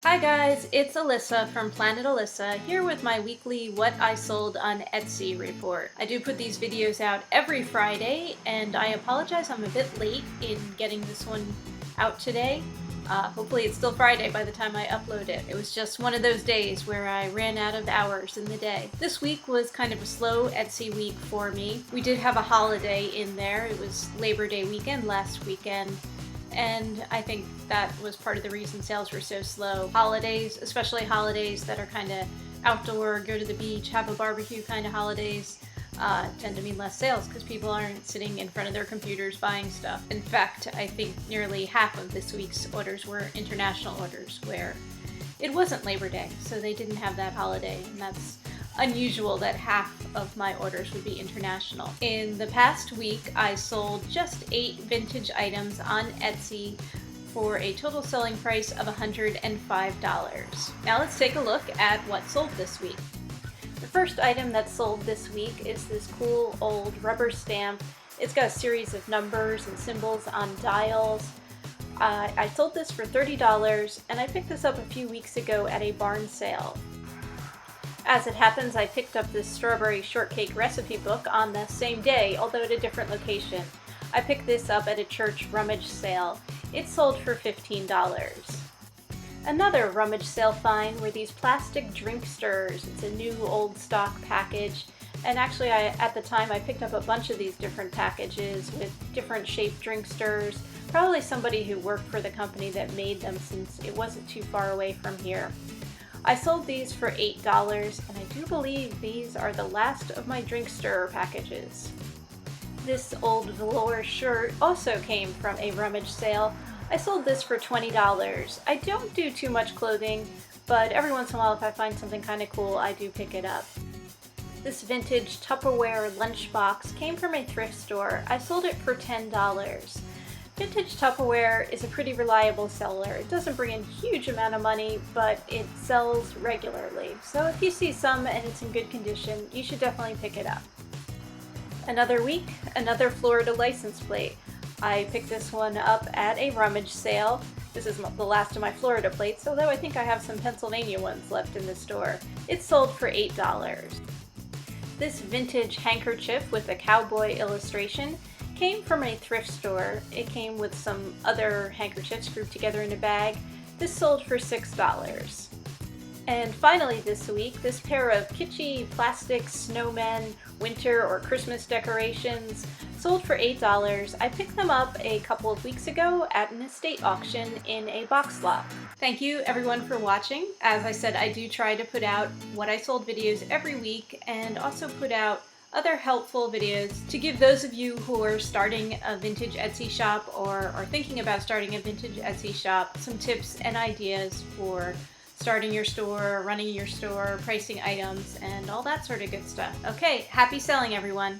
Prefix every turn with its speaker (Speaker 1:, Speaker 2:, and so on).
Speaker 1: Hi guys, it's Alyssa from Planet Alissa, here with my weekly What I Sold on Etsy report. I do put these videos out every Friday, and I apologize I'm a bit late in getting this one out today. Hopefully it's still Friday by the time I upload it. It was just one of those days where I ran out of hours in the day. This week was kind of a slow Etsy week for me. We did have a holiday in there. It was Labor Day weekend last weekend. And I think that was part of the reason sales were so slow. Holidays, especially holidays that are kind of outdoor, go to the beach, have a barbecue kind of holidays, tend to mean less sales because people aren't sitting in front of their computers buying stuff. In fact, I think nearly half of this week's orders were international orders where it wasn't Labor Day, so they didn't have that holiday, and that's unusual that half of my orders would be international. In the past week, I sold just 8 vintage items on Etsy for a total selling price of $105. Now let's take a look at what sold this week. The first item that sold this week is this cool old rubber stamp. It's got a series of numbers and symbols on dials. I sold this for $30, and I picked this up a few weeks ago at a barn sale. As it happens, I picked up this strawberry shortcake recipe book on the same day, although at a different location. I picked this up at a church rummage sale. It sold for $15. Another rummage sale find were these plastic drink stirrers. It's a new old stock package. And actually, at the time, I picked up a bunch of these different packages with different shaped drink stirrers. Probably somebody who worked for the company that made them, since it wasn't too far away from here. I sold these for $8, and I do believe these are the last of my drink stirrer packages. This old velour shirt also came from a rummage sale. I sold this for $20. I don't do too much clothing, but every once in a while if I find something kind of cool, I do pick it up. This vintage Tupperware lunchbox came from a thrift store. I sold it for $10. Vintage Tupperware is a pretty reliable seller. It doesn't bring in a huge amount of money, but it sells regularly. So if you see some and it's in good condition, you should definitely pick it up. Another week, another Florida license plate. I picked this one up at a rummage sale. This is the last of my Florida plates, although I think I have some Pennsylvania ones left in the store. It sold for $8. This vintage handkerchief with a cowboy illustration came from a thrift store. It came with some other handkerchiefs grouped together in a bag. This sold for $6. And finally this week, this pair of kitschy plastic snowmen, winter or Christmas decorations sold for $8. I picked them up a couple of weeks ago at an estate auction in a box lot. Thank you everyone for watching. As I said, I do try to put out what I sold videos every week, and also put out other helpful videos to give those of you who are starting a vintage Etsy shop or are thinking about starting a vintage Etsy shop some tips and ideas for starting your store, running your store, pricing items, and all that sort of good stuff. Okay, happy selling everyone!